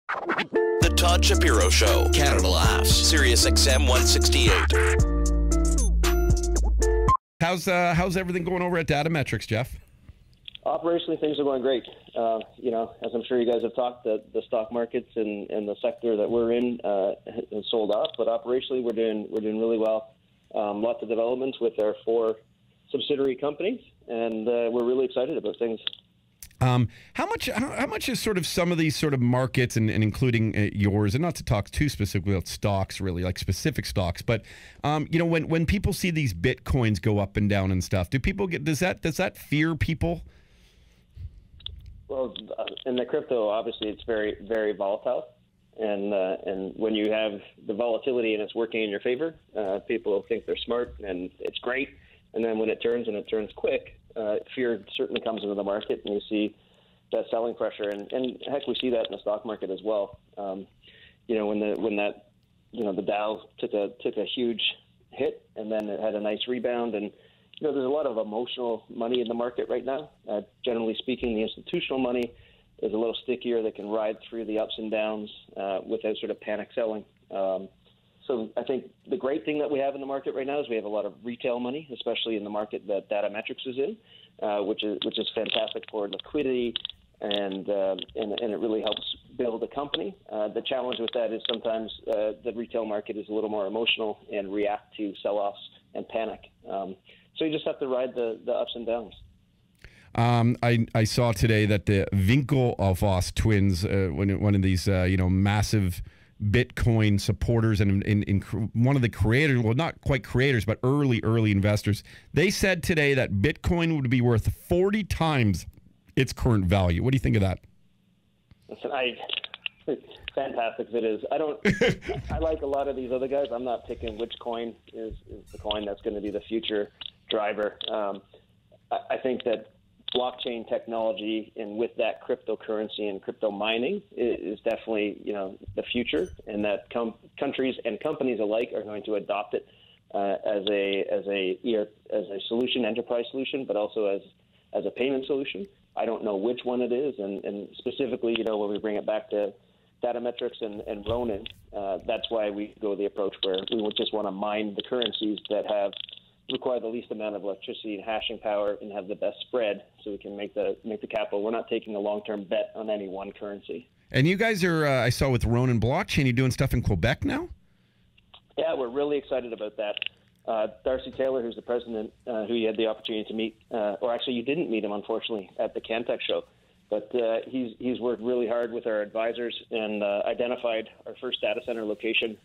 The Todd Shapiro Show, Canada Laughs, SiriusXM 168. How's everything going over at Datametrex, Jeff? Operationally, things are going great. As I'm sure you guys have talked, the stock markets and the sector that we're in has sold off. But operationally, we're doing really well. Lots of developments with our 4 subsidiary companies, and we're really excited about things. How much is sort of some of these sort of markets and including yours, and not to talk too specifically about stocks, really like specific stocks, but when people see these Bitcoins go up and down and stuff, does that fear people? Well, in the crypto, obviously, it's very, very volatile, and when you have the volatility and it's working in your favor, people think they're smart and it's great, and then when it turns quick. Fear certainly comes into the market, and you see that selling pressure, and heck, we see that in the stock market as well. When the Dow took a huge hit, and then it had a nice rebound, and there's a lot of emotional money in the market right now. Generally speaking, the institutional money is a little stickier that can ride through the ups and downs without sort of panic selling. So I think the great thing that we have in the market right now is we have a lot of retail money, especially in the market that Datametrex is in, which is fantastic for liquidity, and it really helps build a company. The challenge with that is sometimes the retail market is a little more emotional and react to sell-offs and panic. So you just have to ride the ups and downs. I saw today that the Winklevoss twins, one of these massive Bitcoin supporters and in one of the creators, well, not quite creators, but early investors, they said today that Bitcoin would be worth 40 times its current value. What do you think of that? Listen, fantastic if it is. I like a lot of these other guys. I'm not picking which coin is the coin that's going to be the future driver. I think that blockchain technology, and with that cryptocurrency and crypto mining, is definitely the future, and that countries and companies alike are going to adopt it as a solution, enterprise solution, but also as a payment solution. I don't know which one it is, and specifically, when we bring it back to Datametrex and Ronin, that's why we go the approach where we would just want to mine the currencies that require the least amount of electricity and hashing power and have the best spread, so we can make the capital. We're not taking a long-term bet on any one currency. And you guys are, I saw with Ronin blockchain, you're doing stuff in Quebec now? Yeah, we're really excited about that. Darcy Taylor, who's the president, who you had the opportunity to meet, or actually you didn't meet him, unfortunately, at the Cantech show, but he's worked really hard with our advisors and identified our first data center location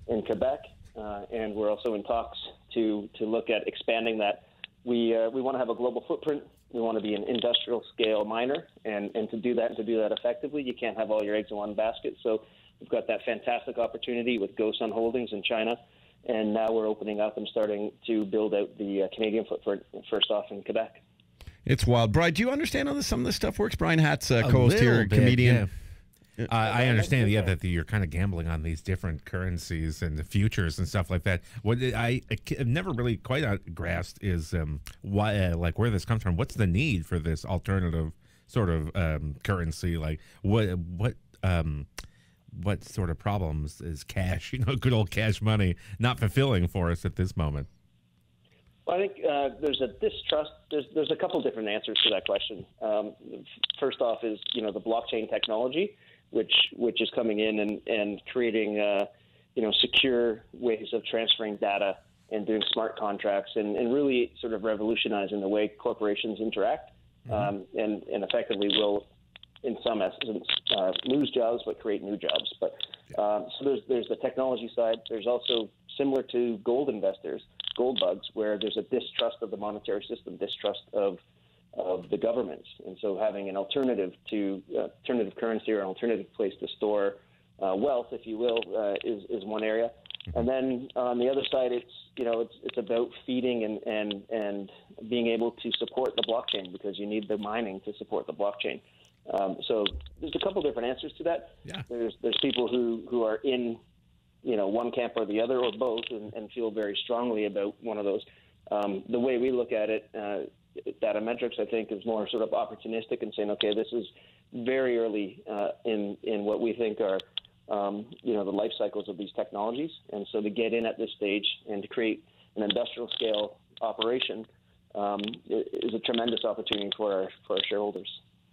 in Quebec. And we're also in talks to look at expanding that. We want to have a global footprint. We want to be an industrial scale miner, and to do that effectively, you can't have all your eggs in one basket. So we've got that fantastic opportunity with GoSun Holdings in China, and now we're opening up and starting to build out the Canadian footprint, first off in Quebec. It's wild. Brian, do you understand how some of this stuff works? Brian Hatt's co-host here, comedian. Yeah. I understand, that you're kind of gambling on these different currencies and the futures and stuff like that. What I never really quite grasped is why, where this comes from. What's the need for this alternative sort of currency? Like, what sort of problems is cash? Good old cash money not fulfilling for us at this moment. Well, I think there's a distrust. There's a couple different answers to that question. First off is the blockchain technology, which is coming in and creating secure ways of transferring data and doing smart contracts and really sort of revolutionizing the way corporations interact, and effectively will, in some essence, lose jobs but create new jobs. But so there's the technology side. There's also, similar to gold investors, gold bugs, where there's a distrust of the monetary system, distrust of the governments, and so having an alternative currency or an alternative place to store wealth, if you will, is one area. And then on the other side, it's about feeding and being able to support the blockchain, because you need the mining to support the blockchain. So there's a couple different answers to that. Yeah. There's people who are in one camp or the other or both, and feel very strongly about one of those. The way we look at it, Datametrex, I think, is more sort of opportunistic and saying, okay, this is very early in what we think are the life cycles of these technologies, and so to get in at this stage and to create an industrial scale operation is a tremendous opportunity for our shareholders.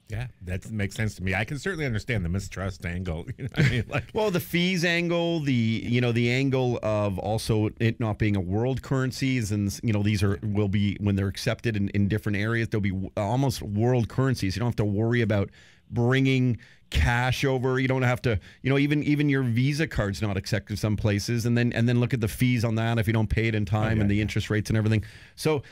Yeah, that makes sense to me. I can certainly understand the mistrust angle. You know what I mean? Well, the fees angle, the angle of also it not being a world currencies, and these will be, when they're accepted in different areas, they'll be almost world currencies. You don't have to worry about bringing cash over. You don't have to, even your Visa card's not accepted some places, and then look at the fees on that if you don't pay it in time, and the interest rates and everything. So,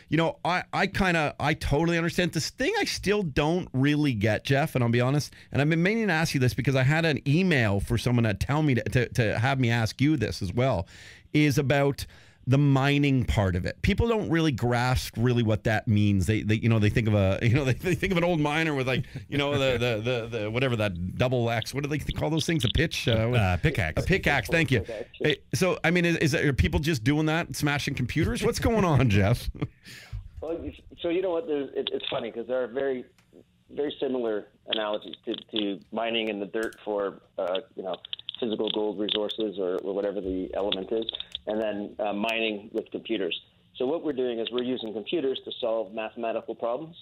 I totally understand. This thing I still don't really get, Jeff, and I'll be honest, and I've been meaning to ask you this because I had an email for someone to tell me to have me ask you this as well, is about the mining part of it. People don't really grasp really what that means. They think of they think of an old miner with the whatever, that double X. What do they call those things? A pickaxe. A pickaxe. Thank you. So I mean, are people just doing that, smashing computers? What's going on, Jeff? Well, so you know what? It's funny because there are very, very similar analogies to mining in the dirt for physical gold resources or whatever the element is, and then mining with computers. So what we're doing is we're using computers to solve mathematical problems,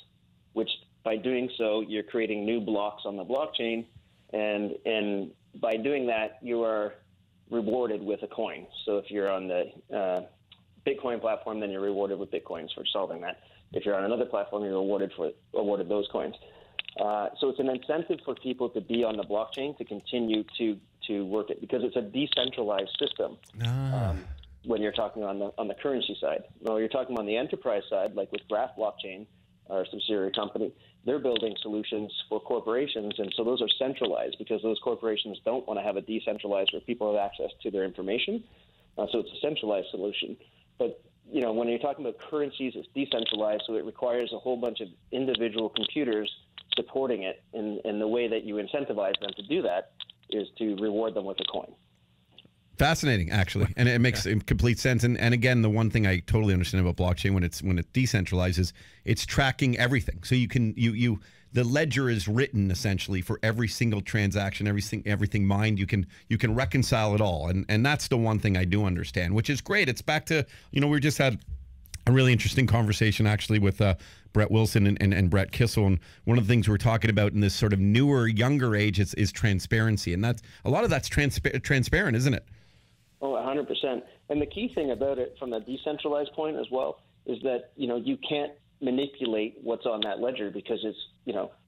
which by doing so, you're creating new blocks on the blockchain, and by doing that, you are rewarded with a coin. So if you're on the Bitcoin platform, then you're rewarded with Bitcoins for solving that. If you're on another platform, you're awarded those coins. So it's an incentive for people to be on the blockchain to continue to work it, because it's a decentralized system. When you're talking on the currency side, well, you're talking on the enterprise side, like with Graph Blockchain, our subsidiary company, they're building solutions for corporations, and so those are centralized because those corporations don't want to have a decentralized where people have access to their information. So it's a centralized solution. But when you're talking about currencies, it's decentralized, so it requires a whole bunch of individual computers supporting it, and the way that you incentivize them to do that is to reward them with a coin. Fascinating, actually, and it makes complete sense. And again, the one thing I totally understand about blockchain when it decentralizes, it's tracking everything. So the ledger is written essentially for every single transaction, everything mined. You can reconcile it all, and that's the one thing I do understand, which is great. It's back to we just had a really interesting conversation actually with Brett Wilson and Brett Kissel, and one of the things we're talking about in this sort of newer, younger age is transparency, and that's a lot of that's transparent, isn't it? Oh, 100%. And the key thing about it from the decentralized point as well is that you can't manipulate what's on that ledger because it's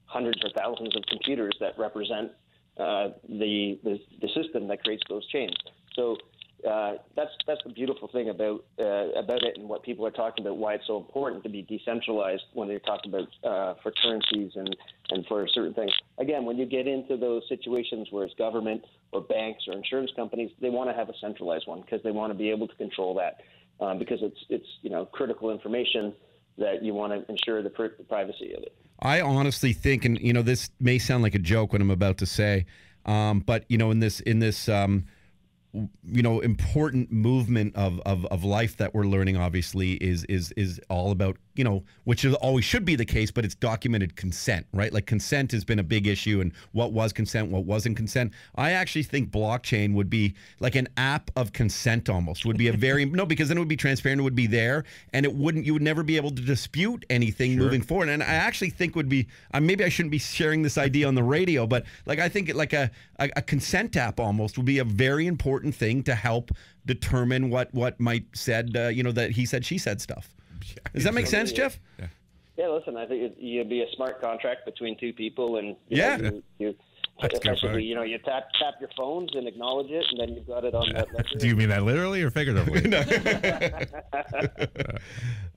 hundreds or thousands of computers that represent the system that creates those chains. So that's the beautiful thing about it, and what people are talking about, why it's so important to be decentralized when they're talking about for currencies and for certain things. Again, when you get into those situations where it's government or banks or insurance companies, they want to have a centralized one because they want to be able to control that because it's critical information that you want to ensure the privacy of it. I honestly think, and this may sound like a joke what I'm about to say, but in this important movement of life that we're learning, obviously, is all about, which always should be the case, but it's documented consent, right? Like consent has been a big issue, and what was consent, what wasn't consent. I actually think blockchain would be like an app of consent almost, would be a very, no, because then it would be transparent, it would be there, and you would never be able to dispute anything moving forward. And I actually think would be, maybe I shouldn't be sharing this idea on the radio, but like I think like a consent app almost would be a very important thing to help determine what might said, that he said, she said stuff. Does that make sense, Jeff? Yeah, listen, I think it'd be a smart contract between two people, and you essentially, you tap your phones and acknowledge it, and then you've got it on that ledger. Do you mean that literally or figuratively?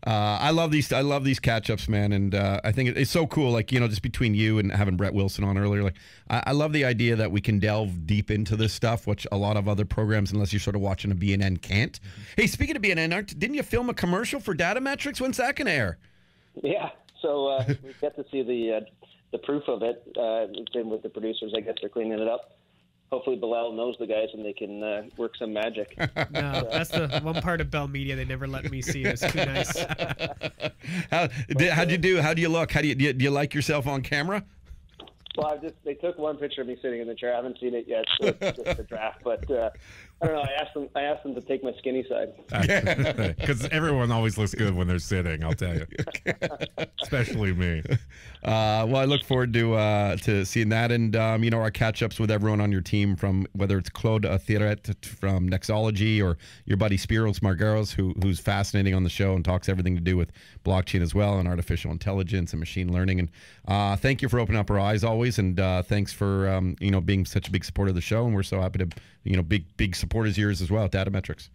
I love these catch-ups, man, and I think it's so cool. Like just between you and having Brett Wilson on earlier, like I love the idea that we can delve deep into this stuff, which a lot of other programs, unless you're sort of watching a BNN, can't. Hey, speaking of BNN, didn't you film a commercial for Datametrex? When's that gonna air? Yeah, so we get to see the proof of it. It's been with the producers. I guess they're cleaning it up. hopefully Bilal knows the guys and they can work some magic. No, that's the one part of Bell Media they never let me see. It's too nice. How'd you do? How do you look? Do you like yourself on camera? Well, they took one picture of me sitting in the chair. I haven't seen it yet, so it's just a draft. But I don't know. I asked them to take my skinny side. Because everyone always looks good when they're sitting, I'll tell you. Especially me. Well, I look forward to seeing that, and our catch-ups with everyone on your team, from whether it's Claude Thiret from Nexalogy or your buddy Spiros Margaros, who's fascinating on the show and talks everything to do with blockchain as well, and artificial intelligence and machine learning. And thank you for opening up our eyes always, and thanks for being such a big supporter of the show. And we're so happy to big supporters of yours as well at Datametrex.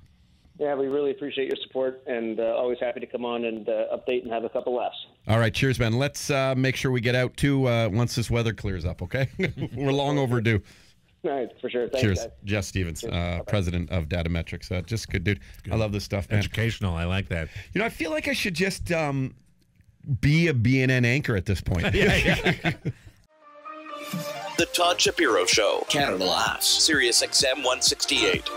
Yeah, we really appreciate your support, and always happy to come on and update and have a couple laughs. All right, cheers, man. Let's make sure we get out too once this weather clears up, okay? We're long overdue. All right, for sure. Thanks, cheers. guys. Jeff Stevens, president of Datametrex. Just good dude. Good. I love this stuff, man. Educational, I like that. I feel like I should just be a BNN anchor at this point. The Todd Shapiro Show, Canada Laughs, SiriusXM 168.